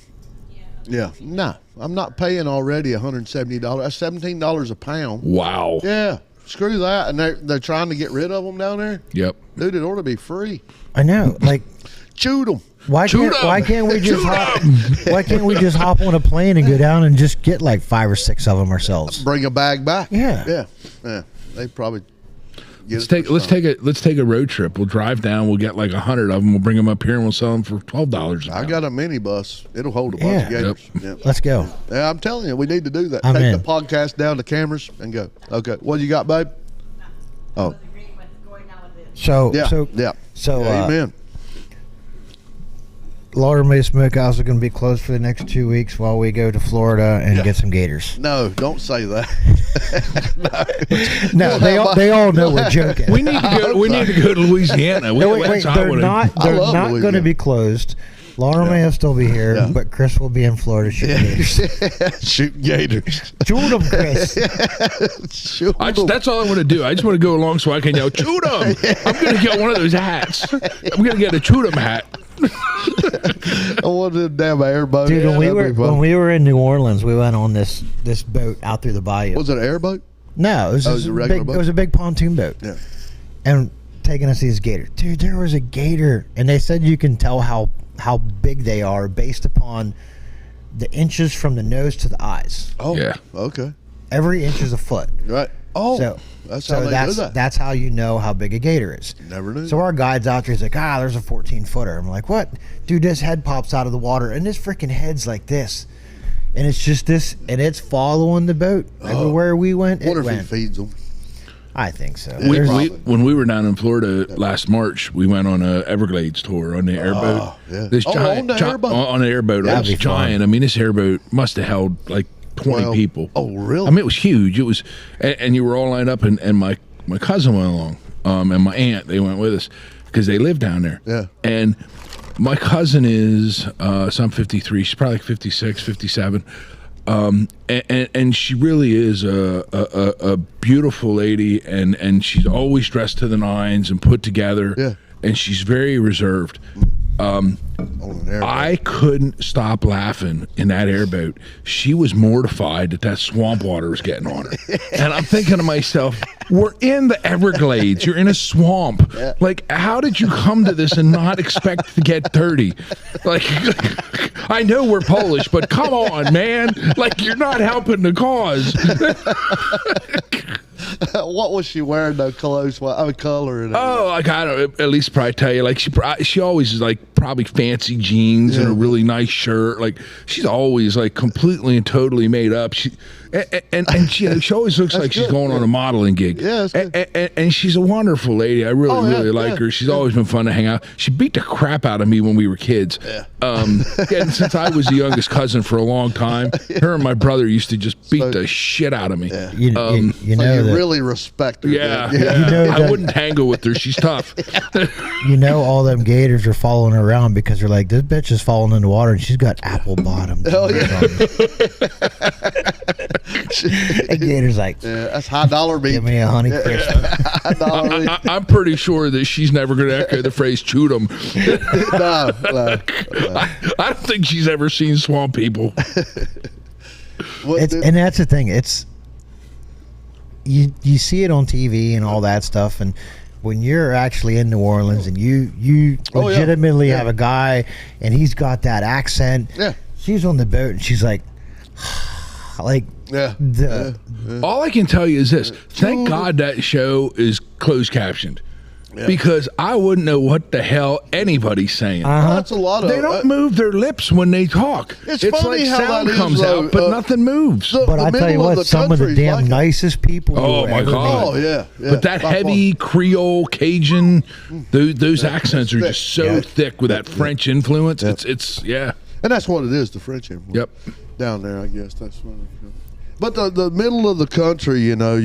Yeah. No, I'm not paying already $170. That's $17 a pound. Wow. Yeah. Screw that. And they're trying to get rid of them down there. Yep. Dude, it ought to be free. I know. Like, Shoot them. why Shoot 'em. can't we just Shoot hop? Why can't we just hop on a plane and go down and just get like 5 or 6 of them ourselves? Bring a bag back. Yeah. Yeah. They probably. Let's take a road trip. We'll drive down. We'll get like 100 of them. We'll bring them up here and we'll sell them for $12. a I pound. got a minibus. It'll hold a bunch Yeah. of gators. Yep. Yeah. Let's go. Yeah, I'm telling you, we need to do that. I'm Take in. the podcast down to cameras and go. Okay, what you got, babe? Oh, I was agreeing with going down with it. So yeah, so yeah. so Amen. Lauder May Smokehouse is going to be closed for the next 2 weeks while we go to Florida and get some gators. No, don't say that. No, they all know we're joking. We need to go. We need to go to Louisiana. No, wait, That's how I they're wanna- not. I They're love not going to Louisiana. be closed. Laura may will still be here, Yeah. but Chris will be in Florida shooting gators. Shoot gators. Shoot them, Chris. Shoot I 'em. just, that's all I want to do. I just want to go along so I can yell, "Shoot 'em!" I'm going to get one of those hats. I'm going to get a "Shoot 'em" hat. I wanted a damn airboat. Dude, Yeah, that'd be fun. when we were in New Orleans, we went on this boat out through the bayou. Was it an airboat? No, it was, Oh, it just was a a regular big. boat? It was a big pontoon boat. Yeah. And taking us to these gators. Dude, there was a gator, and they said you can tell how big they are based upon the inches from the nose to the eyes. Oh, Yeah. Okay. Every inch is a foot. Right. Oh, So that's how they do that. that's how you know how big a gator is. Never knew. So our guide's out there. He's like, there's a 14-footer. I'm like, what? Dude, this head pops out of the water, and this freaking head's like this. And it's just this, and it's following the boat. Everywhere we went, it Wonder if he went. feeds them. I think so. Yeah, There's- probably. When we were down in Florida last March, we went on a Everglades tour on the airboat. yeah. This Oh, on the airboat? On the airboat. That'd It was be fun. giant. I mean, this airboat must have held like 20 Well, people. oh, really? I mean, it was huge. It was, and you were all lined up, and my cousin went along, and my aunt, they went with us because they live down there. Yeah. And my cousin is, so I'm 53. She's probably like 56, 57. And she really is a beautiful lady, and she's always dressed to the nines and put together. Yeah. And she's very reserved. On an airboat. I couldn't stop laughing in that airboat. She was mortified that swamp water was getting on her. And I'm thinking to myself, we're in the Everglades. You're in a swamp. Like, how did you come to this and not expect to get dirty? Like, I know we're Polish, but come on, man. Like, you're not helping the cause. What was she wearing though? Clothes? What? Color? And Oh, like I don't at least probably tell you. Like she always is like probably fancy jeans and a really nice shirt. Like she's always like completely and totally made up. She she always looks like she's going on a modeling gig. Yeah, that's good. And she's a wonderful lady. I really like her. She's always been fun to hang out. She beat the crap out of me when we were kids. Yeah. And since I was the youngest cousin for a long time, her and my brother used to just beat the shit out of me. Yeah. You So know you that, really respect her. Yeah, then. You know I that- wouldn't tangle with her. She's tough. you know all them gators are following her around because they're like, this bitch is falling in the water and she's got apple bottoms. Hell yeah. And Gator's like, Yeah, that's high dollar meat. give me a honey crisp. High dollar meat. I'm pretty sure that she's never going to echo the phrase "shoot 'em." No. I don't think she's ever seen Swamp People. What, And that's the thing. It's you see it on TV and all that stuff, and when you're actually in New Orleans and you Oh, yeah. legitimately Yeah. have a guy and he's got that accent. Yeah. She's on the boat and she's like, Yeah. All I can tell you is this: thank God that show is closed captioned, because I wouldn't know what the hell anybody's saying. That's a lot of. They don't move their lips when they talk. It's It's funny like how sound that is, comes though. out, but nothing moves. the- But the I tell you middle of what, the some of the country is damn like it. nicest people Oh, you'll my ever God. meet. Oh yeah. But that By heavy Creole, Cajun, those accents are thick. just so Yeah. thick with that French influence. It's yeah. And that's what it is, the French influence. Yep. Down there, I guess that's what. But the middle of the country, you know,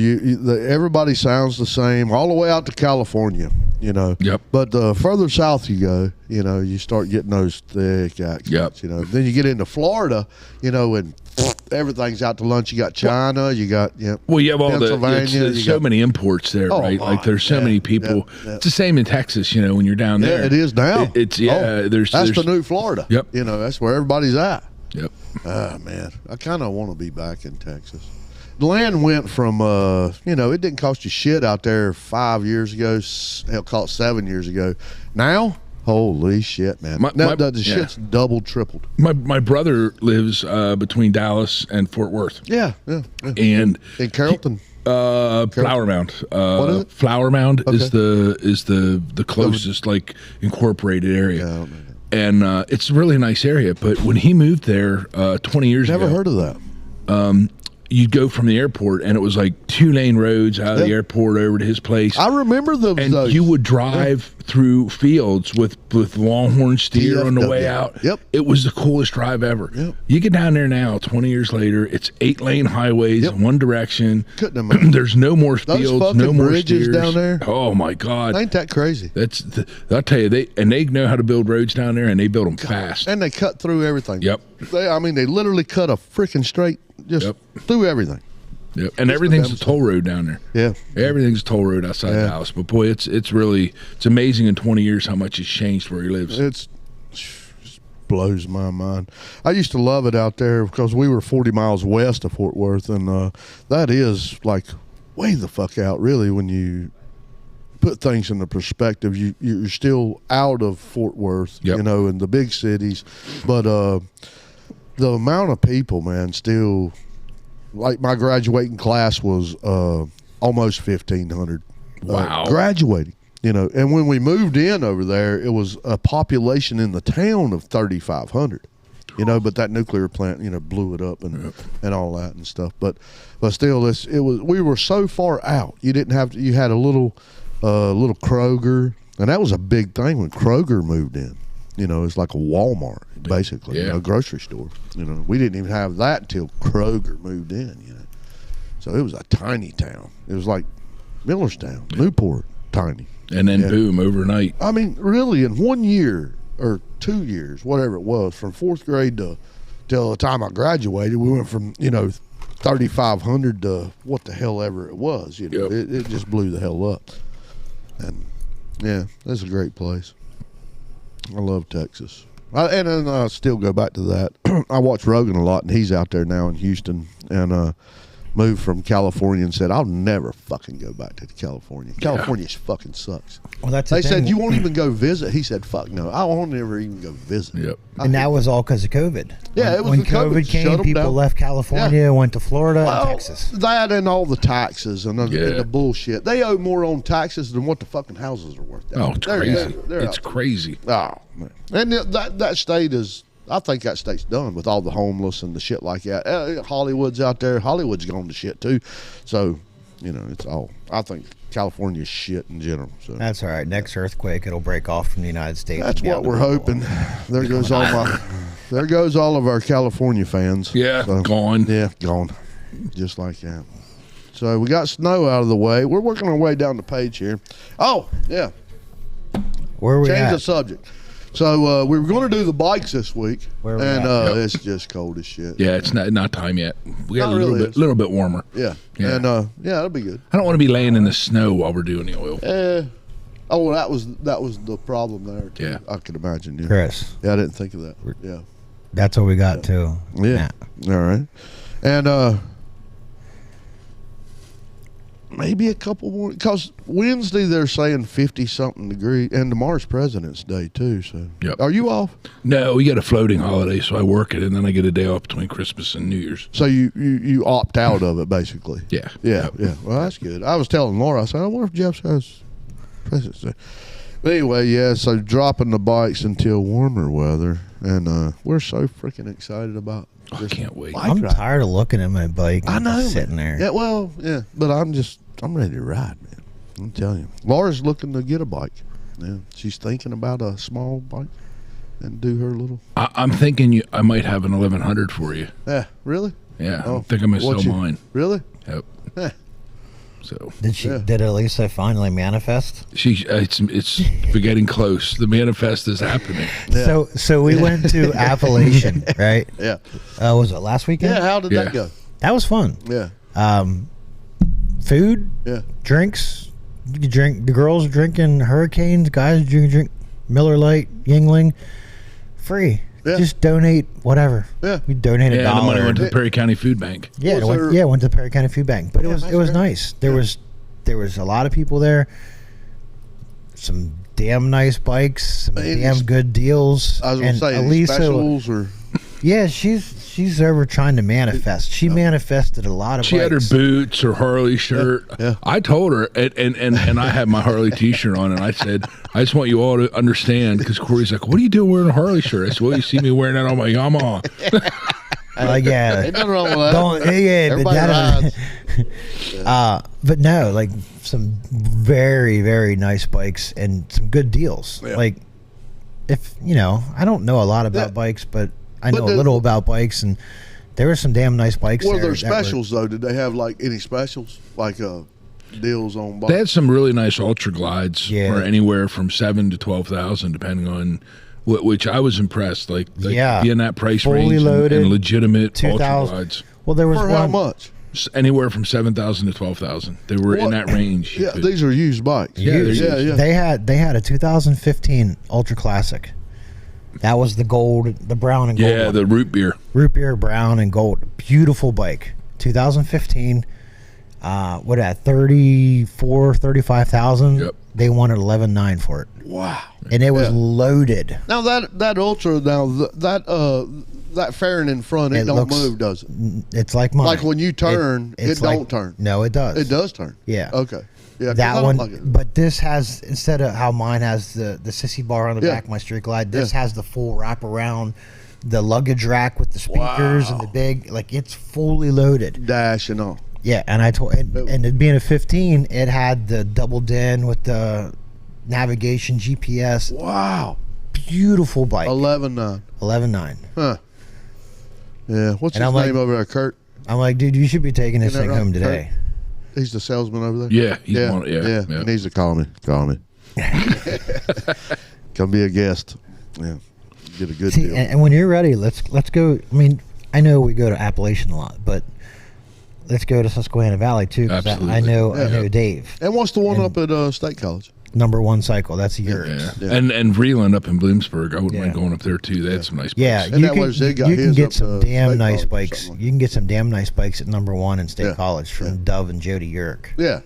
everybody sounds the same all the way out to California, you know. Yep. But the further south you go, you know, you start getting those thick accents. Yep. You know. Then you get into Florida, you know, and everything's out to lunch. You got China, you got Well, you have all the Pennsylvania, there's you so got- many imports there, Oh, right? my, Like there's so yeah, many people. yeah. It's the same in Texas, you know, when you're down there. Yeah, it is now. It's Oh, there's that's there's the new Florida. Yep. You know, that's where everybody's at. Yep. Ah, man, I kind of want to be back in Texas. The land went from, you know, it didn't cost you shit out there 5 years ago. Hell, call it 7 years ago. Now, holy shit, man. Now, the shit's doubled, tripled. My brother lives between Dallas and Fort Worth, Yeah. and In Carrollton. Flower Mound. What is it? Flower Mound is Okay. the closest like incorporated area. I don't know. And it's a really nice area. But when he moved there 20 years Never ago, heard of that. you'd go from the airport, and it was like 2-lane roads out of the Yeah. airport over to his place. I remember those. And you would drive through fields with longhorn steer on the way TFW. out. Yep. It was the coolest drive ever. Yep. You get down there now, 20 years later, it's 8-lane highways Yep. in one direction. Couldn't imagine. There's no more Those fields, fucking no more bridges steers. down there. Oh my God. Ain't that crazy? I'll tell you, they know how to build roads down there, and they build them fast. And they cut through everything. Yep. I mean, they literally cut a freaking straight just Yep. through everything. Yep. And everything's a damn toll road down there. Yeah. Everything's a toll road outside Yeah. Dallas. But boy, it's amazing in 20 years how much it's changed where he lives. It blows my mind. I used to love it out there because we were 40 miles west of Fort Worth, and that is like way the fuck out, really, when you put things into perspective. You're still out of Fort Worth, Yep. you know, in the big cities, but the amount of people, man, still. Like my graduating class was almost 1,500. Wow. Graduating, you know. And when we moved in over there, it was a population in the town of 3,500. You know, but that nuclear plant, you know, blew it up and all that and stuff. But still, we were so far out. You didn't have to, you had a little Kroger, and that was a big thing when Kroger moved in. You know, it's like a Walmart, basically, Yeah. you know, grocery store. You know, we didn't even have that until Kroger moved in, you know. So it was a tiny town. It was like Millerstown, Newport, tiny. And then Yeah. boom, overnight. I mean, really, in 1 year or 2 years, whatever it was, from fourth grade till the time I graduated, we went from, you know, 3,500 to what the hell ever it was. You know, Yep. it just blew the hell up. And yeah, it's a great place. I love Texas. And then I still go back to that. I watch Rogan a lot, and he's out there now in Houston. And moved from California and said, I'll never fucking go back to California. California fucking sucks. Well, that's They the said, thing. you won't even go visit. He said, fuck no. I won't ever even go visit. Yep. And that was all because of COVID. Yeah, it was when the COVID. COVID Shut came. 'em People down. left California, went to Florida Well, and Texas. that and all the taxes and Yeah. the bullshit. They owe more on taxes than what the fucking houses are worth. Oh, it's They're- crazy. they're It's out. crazy. Oh, man. And that state is, I think that state's done with all the homeless and the shit like that. Hollywood's out there. Hollywood's gone to shit too. So, it's all, I think California's shit in general. So That's all right. Next earthquake, it'll break off from the United States. that's and be what out to we're the world. hoping. There goes all of our California fans. Yeah, So, gone. Yeah, gone. Just like that. So we got snow out of the way. We're working our way down the page here. Oh, yeah. Where are we Change the at? subject. So we were going to do the bikes this week, Where we and at? Yep. it's just cold as shit. Yeah, it's not time yet. We got Not a little really bit is. little bit warmer. Yeah. Yeah. And that'll be good. I don't want to be laying in the snow while we're doing the oil. Oh, that was the problem there. Too. Yeah. I could imagine. Yeah. Chris, Yeah, I didn't think of that. Yeah. that's what we got too. Yeah. All right. And maybe a couple more, because Wednesday they're saying 50-something degree, and tomorrow's President's Day too. So, Yep. Are you off? No, we got a floating holiday, so I work it, and then I get a day off between Christmas and New Year's. So you opt out of it basically? Yeah. Yeah, Yep. yeah. Well, that's good. I was telling Laura, I said, I wonder if Jeff has President's Day. But anyway, yeah, so dropping the bikes until warmer weather, and we're so freaking excited about Oh, I this can't wait. bike I'm ride. tired of looking at my bike. I and know, just sitting man. there. Yeah, well, yeah, but I'm ready to ride, man. I'm telling you. Laura's looking to get a bike. Yeah, she's thinking about a small bike and do her little. I'm thinking I might have an 1100 for you. Yeah, really? Yeah, Oh, I think I'm gonna what sell you- mine. Really? Yep. Eh. So Yeah. Did Elisa finally manifest? it's getting close. The manifest is happening. Yeah. So we went to Appalachian, right? Yeah. Was it last weekend? Yeah. How did Yeah. that go? That was fun. Yeah. Food, Yeah. drinks. You could drink. The girls are drinking Hurricanes. Guys drink Miller Lite, Yingling, free. Yeah. Just donate whatever. Yeah. We donated Yeah, a the money dollar. went to the Perry County Food Bank. Yeah, Was there- went to the Perry County Food Bank. But Yeah, it that's was great. nice. There Yeah. was a lot of people there. Some damn nice bikes. Some Man, damn good deals. I was going And to say, any Elisa, specials or. yeah, she's over trying to manifest. She manifested a lot of. She had her bikes. boots, her Harley shirt. Yeah. I told her, and I had my Harley T-shirt on, and I said, I just want you all to understand, because Corey's like, what are you doing wearing a Harley shirt? I said, well, you see me wearing that on my Yamaha. Yeah. Ain't nothing wrong with that. Don't, yeah, but Everybody that, but no, like some very, very nice bikes and some good deals. Yeah. Like, if I don't know a lot about Yeah. bikes, but I But know a little about bikes, and there were some damn nice bikes. What are there their that were- specials, though? Did they have, like, any specials? Like deals on bikes? They had some really nice Ultra Glides, Yeah. for anywhere from 7,000 to 12,000, depending on which I was impressed. Like Yeah. being that price Fully range loaded, and legitimate Ultra 2,000. Glides. Well, there was For one. how much? Anywhere from 7,000 to 12,000. They were in What? that range. You Yeah, could- these are used bikes. Yeah, they're yeah, used. yeah. They had a 2015 Ultra Classic. That was the gold, the brown and gold. yeah, one. the root beer. Root beer, brown and gold. Beautiful bike. 2015. What at 35,000. Yep. They wanted 11,900 for it, Wow. and it was Yeah. loaded. Now that Ultra, that fairing in front, it, It don't looks- move, does it? It's like mine. Like when you turn, it's it don't turn. No, it does. It does turn. Yeah. Okay. Yeah. 'cause I That don't one, like it. but this has, instead of how mine has the sissy bar on the Yeah. back of my Street Glide, this Yeah. has the full wraparound, the luggage rack with the speakers and the Wow. big, like it's fully loaded. Dash and all. Yeah, and I told, and it being a 15, it had the double din with the navigation GPS. Wow. Beautiful bike. 11.9. 11.9. Huh. Yeah. What's And his I'm like- name over there? Kurt. I'm like, dude, you should be taking this Isn't that thing right, home today. He's the salesman over there. Yeah, he's Yeah. one. Yeah, yeah. He needs to call me. Call me. Come be a guest. Yeah. Get a good See, deal. and when you're ready, let's go. I mean, I know we go to Appalachian a lot, but let's go to Susquehanna Valley too. 'Cause I Absolutely. know Yeah. Dave. And what's the one up at State College? number one cycle. That's yours. Yeah. Yeah. And Vreeland up in Bloomsburg, I wouldn't Yeah. mind going up there too. They had some nice Yeah, bikes. And you that can, was Zig got you can his get up some to damn State nice College or bikes. something. You can get some damn nice bikes at number one in State Yeah. College from Dove and Jody Yerk. Yeah.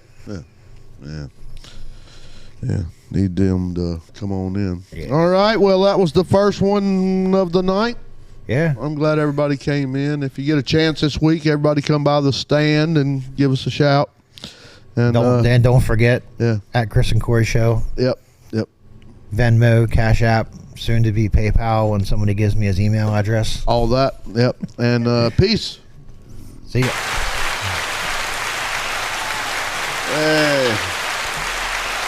Need them to come on in. Yeah. All right. Well, that was the first one of the night. Yeah. I'm glad everybody came in. If you get a chance this week, everybody come by the stand and give us a shout. And Don't forget yeah. at Chris and Corey Show, Yep. Venmo, Cash App, soon to be PayPal when somebody gives me his email address. All that. Yep. And peace. See ya.